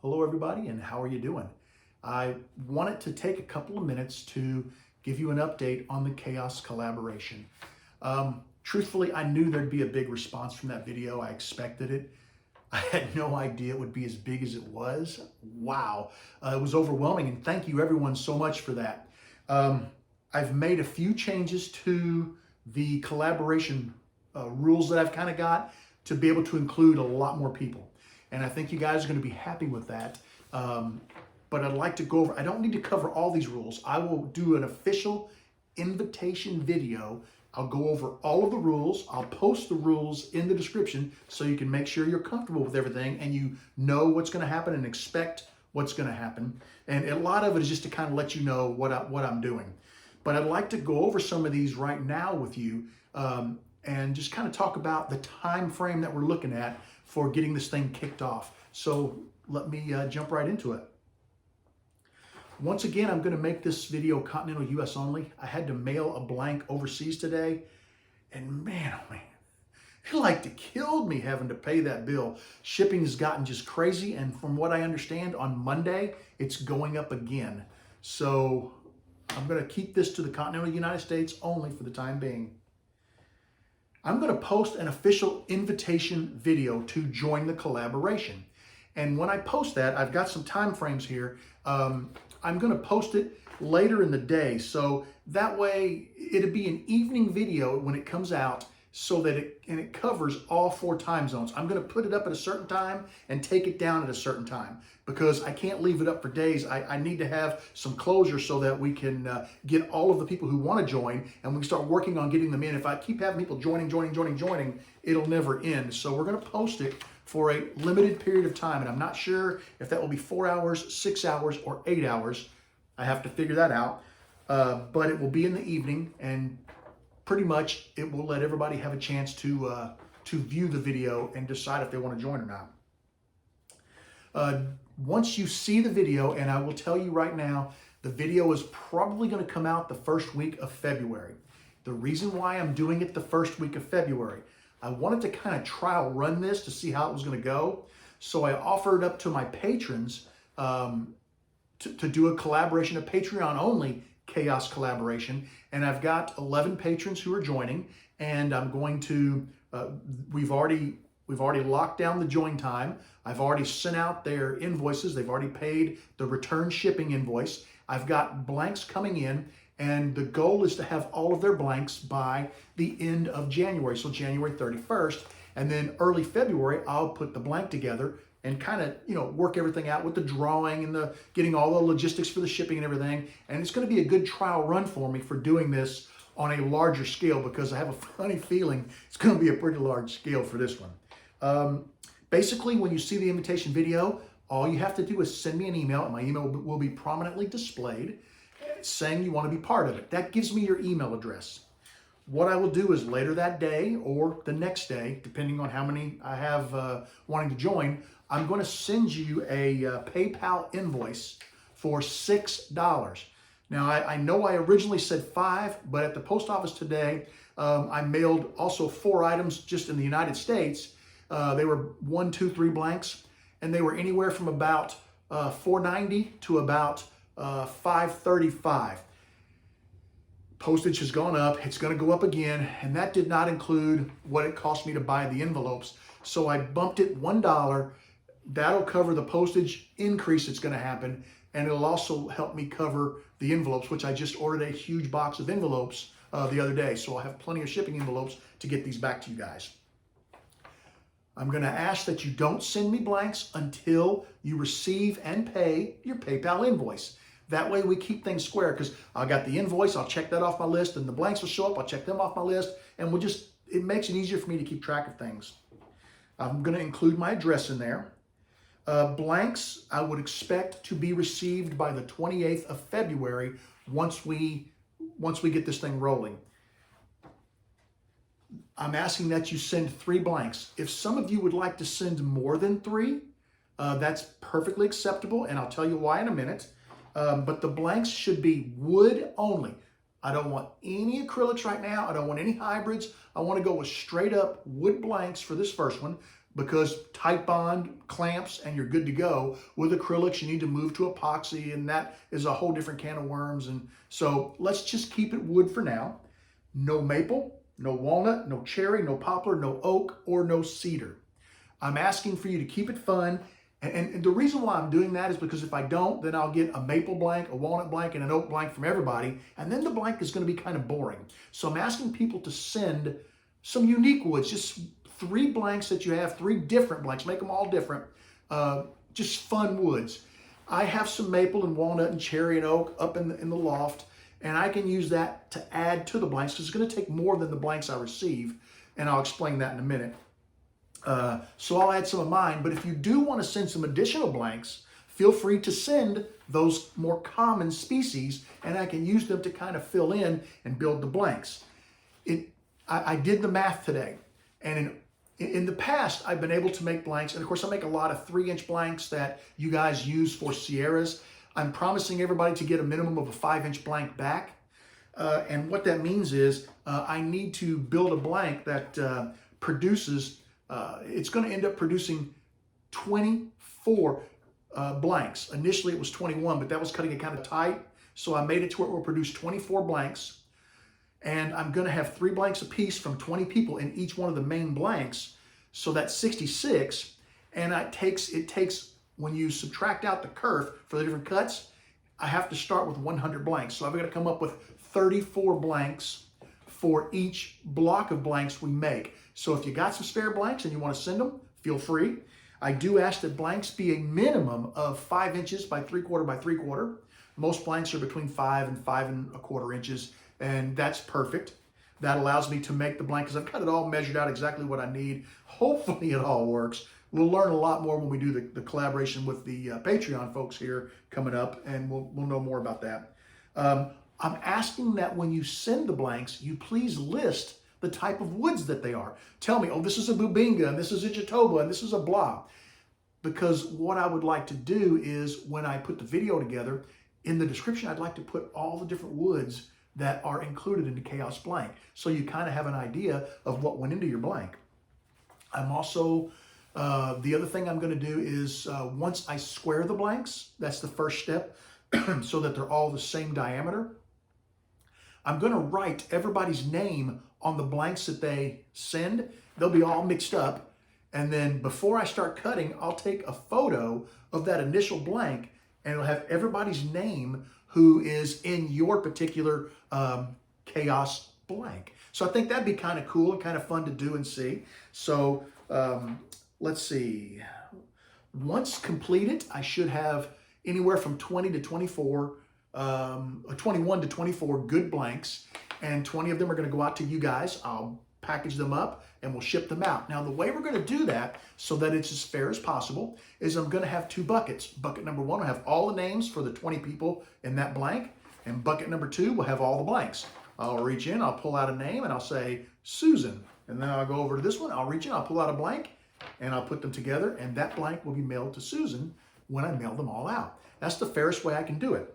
Hello everybody, and how are you doing? I wanted to take a couple of minutes to give you an update on the Chaos collaboration. Truthfully, I knew there'd be a big response from that video. I expected it. I had no idea it would be as big as it was. Wow, it was overwhelming, and thank you everyone so much for that. I've made a few changes to the collaboration rules that I've kind of got to be able to include a lot more people. And I think you guys are going to be happy with that. But I'd like to go over, I don't need to cover all these rules. I will do an official invitation video. I'll go over all of the rules. I'll post the rules in the description so you can make sure you're comfortable with everything and you know what's going to happen and expect what's going to happen. And a lot of it is just to kind of let you know what I'm doing. But I'd like to go over some of these right now with you and just kind of talk about the time frame that we're looking at for getting this thing kicked off. So let me jump right into it. Once again, I'm going to make this video continental US only. I had to mail a blank overseas today, and man, oh man, it like killed me having to pay that bill. Shipping has gotten just crazy, and from what I understand, on Monday, it's going up again. So I'm going to keep this to the continental United States only for the time being. I'm going to post an official invitation video to join the collaboration. And when I post that, I've got some time frames here. I'm going to post it later in the day. So that way it'll be an evening video when it comes out so that it covers all 4 time zones. I'm going to put it up at a certain time and take it down at a certain time because I can't leave it up for days. I need to have some closure so that we can get all of the people who want to join and we can start working on getting them in. If I keep having people joining, it'll never end. So we're going to post it for a limited period of time. And I'm not sure if that will be 4 hours, 6 hours, or 8 hours. I have to figure that out. But it will be in the evening, and pretty much it will let everybody have a chance to view the video and decide if they want to join or not. Once you see the video, and I will tell you right now, the video is probably going to come out the first week of February. The reason why I'm doing it the first week of February, I wanted to kind of trial run this to see how it was going to go. So I offered up to my patrons to do a collaboration, a Patreon only Chaos collaboration. And I've got 11 patrons who are joining, and I'm going to, we've already locked down the join time. I've already sent out their invoices. They've already paid the return shipping invoice. I've got blanks coming in, and the goal is to have all of their blanks by the end of January, so January 31st. And then early February, I'll put the blank together and kind of, work everything out with the drawing and the getting all the logistics for the shipping and everything. And it's going to be a good trial run for me for doing this on a larger scale because I have a funny feeling it's going to be a pretty large scale for this one. Basically, when you see the invitation video, all you have to do is send me an email, and my email will be prominently displayed saying you want to be part of it. That gives me your email address. What I will do is later that day or the next day, depending on how many I have wanting to join, I'm going to send you a PayPal invoice for $6. Now, I know I originally said 5, but at the post office today, I mailed also 4 items just in the United States. They were 1, 2, 3 blanks, and they were anywhere from about $4.90 to about $5.35. Postage has gone up. It's going to go up again, and that did not include what it cost me to buy the envelopes. So I bumped it $1. That'll cover the postage increase that's going to happen, and it'll also help me cover the envelopes, which I just ordered a huge box of envelopes the other day. So I'll have plenty of shipping envelopes to get these back to you guys. I'm going to ask that you don't send me blanks until you receive and pay your PayPal invoice. That way we keep things square because I got the invoice, I'll check that off my list, and the blanks will show up, I'll check them off my list, and it makes it easier for me to keep track of things. I'm going to include my address in there. Blanks I would expect to be received by the 28th of February once we get this thing rolling. I'm asking that you send 3 blanks. If some of you would like to send more than 3, that's perfectly acceptable, and I'll tell you why in a minute. But the blanks should be wood only. I don't want any acrylics right now. I don't want any hybrids. I want to go with straight up wood blanks for this first one. because Titebond clamps and you're good to go. With acrylics, you need to move to epoxy, and that is a whole different can of worms. And so let's just keep it wood for now. No maple, no walnut, no cherry, no poplar, no oak, or no cedar. I'm asking for you to keep it fun. And the reason why I'm doing that is because if I don't, then I'll get a maple blank, a walnut blank, and an oak blank from everybody. And then the blank is going to be kind of boring. So I'm asking people to send some unique woods, just 3 blanks that you have, 3 different blanks, make them all different, just fun woods. I have some maple and walnut and cherry and oak up in the loft, and I can use that to add to the blanks because it's going to take more than the blanks I receive, and I'll explain that in a minute. So I'll add some of mine, but if you do want to send some additional blanks, feel free to send those more common species, and I can use them to kind of fill in and build the blanks. I did the math today, and in the past, I've been able to make blanks, and of course I make a lot of 3-inch blanks that you guys use for Sierras. I'm promising everybody to get a minimum of a 5-inch blank back, and what that means is I need to build a blank that produces, it's going to end up producing 24 blanks. Initially it was 21, but that was cutting it kind of tight, so I made it to where it will produce 24 blanks. And I'm going to have 3 blanks apiece from 20 people in each one of the main blanks. So that's 66. And it takes, when you subtract out the kerf for the different cuts, I have to start with 100 blanks. So I've got to come up with 34 blanks for each block of blanks we make. So if you got some spare blanks and you want to send them, feel free. I do ask that blanks be a minimum of 5 inches by 3/4 by 3/4. Most blanks are between 5 and 5¼ inches. And that's perfect. That allows me to make the blank because I've got it all measured out exactly what I need. Hopefully it all works. We'll learn a lot more when we do the collaboration with the Patreon folks here coming up, and we'll know more about that. I'm asking that when you send the blanks, you please list the type of woods that they are. Tell me, oh, this is a bubinga, and this is a jatoba, and this is a blah. Because what I would like to do is when I put the video together, in the description, I'd like to put all the different woods that are included in the Chaos blank. So you kind of have an idea of what went into your blank. I'm also, the other thing I'm going to do is once I square the blanks, that's the first step, so that they're all the same diameter. I'm going to write everybody's name on the blanks that they send. They'll be all mixed up. And then before I start cutting, I'll take a photo of that initial blank, and it'll have everybody's name who is in your particular Chaos blank. So I think that'd be kind of cool and kind of fun to do and see. So let's see. Once completed, I should have anywhere from 20 to 24, 21 to 24 good blanks, and 20 of them are going to go out to you guys. I'll package them up and we'll ship them out. Now the way we're going to do that so that it's as fair as possible is I'm going to have 2 buckets. Bucket number 1 will have all the names for the 20 people in that blank, and bucket number 2 will have all the blanks. I'll reach in, I'll pull out a name, and I'll say Susan, and then I'll go over to this one, I'll reach in, I'll pull out a blank, and I'll put them together, and that blank will be mailed to Susan when I mail them all out. That's the fairest way I can do it.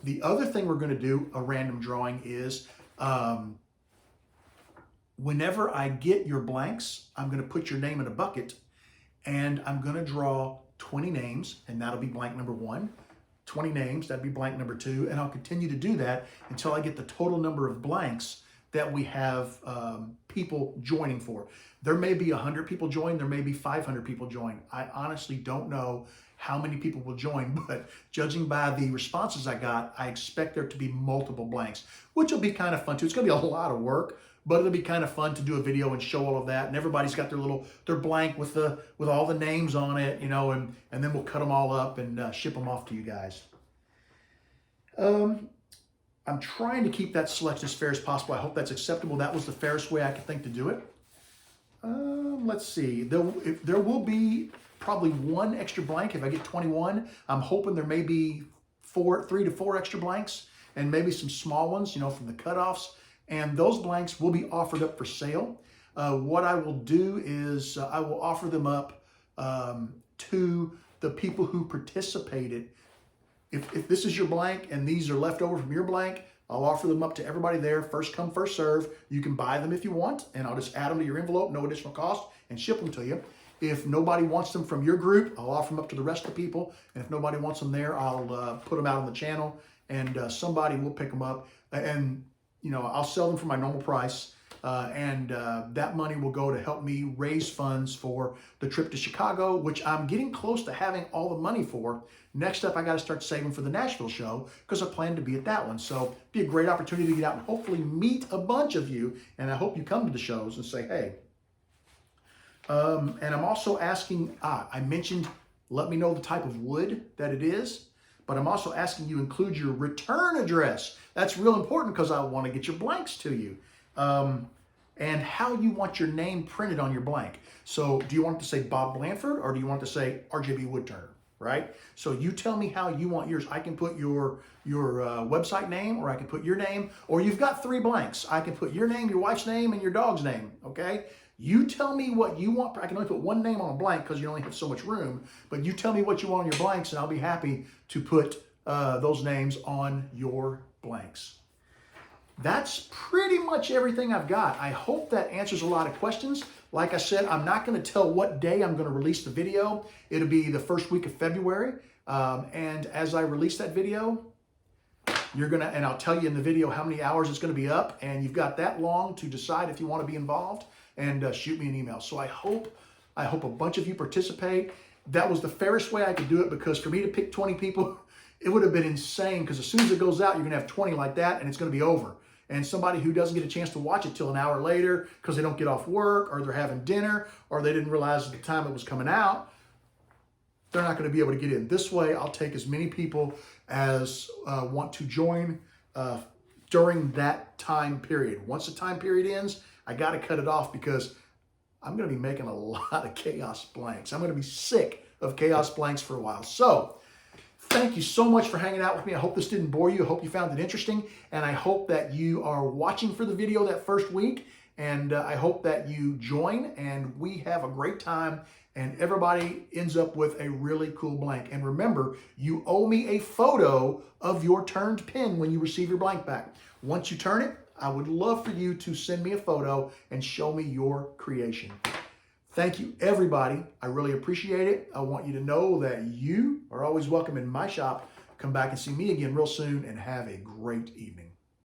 The other thing we're going to do, a random drawing, is whenever I get your blanks, I'm going to put your name in a bucket, and I'm going to draw 20 names, and that'll be blank number 1. 20 names, that'd be blank number 2, and I'll continue to do that until I get the total number of blanks that we have people joining for. There may be 100 people join, there may be 500 people join. I honestly don't know how many people will join, but judging by the responses I got, I expect there to be multiple blanks, which will be kind of fun too. It's gonna be a lot of work, but it'll be kind of fun to do a video and show all of that. And everybody's got their blank with all the names on it, you know, and then we'll cut them all up and ship them off to you guys. I'm trying to keep that selection as fair as possible. I hope that's acceptable. That was the fairest way I could think to do it. Let's see. There will be probably 1 extra blank if I get 21. I'm hoping there may be 3 to 4 extra blanks and maybe some small ones, you know, from the cutoffs. And those blanks will be offered up for sale. What I will do is I will offer them up to the people who participated. If this is your blank and these are left over from your blank, I'll offer them up to everybody there, first come, first serve. You can buy them if you want, and I'll just add them to your envelope, no additional cost, and ship them to you. If nobody wants them from your group, I'll offer them up to the rest of the people. And if nobody wants them there, I'll put them out on the channel, and somebody will pick them up. And, you know, I'll sell them for my normal price. That money will go to help me raise funds for the trip to Chicago, which I'm getting close to having all the money for. Next up, I got to start saving for the Nashville show because I plan to be at that one. So it'd be a great opportunity to get out and hopefully meet a bunch of you. And I hope you come to the shows and say, hey. And I'm also asking, I mentioned, let me know the type of wood that it is, but I'm also asking you include your return address. That's real important because I want to get your blanks to you. And how you want your name printed on your blank. So do you want it to say Bob Blanford or do you want it to say RJB Woodturner, right? So you tell me how you want yours. I can put your website name, or I can put your name, or you've got 3 blanks. I can put your name, your wife's name, and your dog's name, okay? You tell me what you want. I can only put one name on a blank because you only have so much room, but you tell me what you want on your blanks and I'll be happy to put those names on your blanks. That's pretty much everything I've got. I hope that answers a lot of questions. Like I said, I'm not going to tell what day I'm going to release the video. It'll be the first week of February. And as I release that video, and I'll tell you in the video how many hours it's going to be up. And you've got that long to decide if you want to be involved, and shoot me an email. So I hope a bunch of you participate. That was the fairest way I could do it, because for me to pick 20 people, it would have been insane, because as soon as it goes out, you're going to have 20 like that, and it's going to be over. And somebody who doesn't get a chance to watch it till an hour later because they don't get off work, or they're having dinner, or they didn't realize at the time it was coming out, they're not going to be able to get in. This way, I'll take as many people as want to join during that time period. Once the time period ends, I got to cut it off, because I'm going to be making a lot of chaos blanks. I'm going to be sick of chaos blanks for a while. So thank you so much for hanging out with me. I hope this didn't bore you. I hope you found it interesting. And I hope that you are watching for the video that first week. And I hope that you join and we have a great time and everybody ends up with a really cool blank. And remember, you owe me a photo of your turned pin when you receive your blank back. Once you turn it, I would love for you to send me a photo and show me your creation. Thank you, everybody. I really appreciate it. I want you to know that you are always welcome in my shop. Come back and see me again real soon, and have a great evening.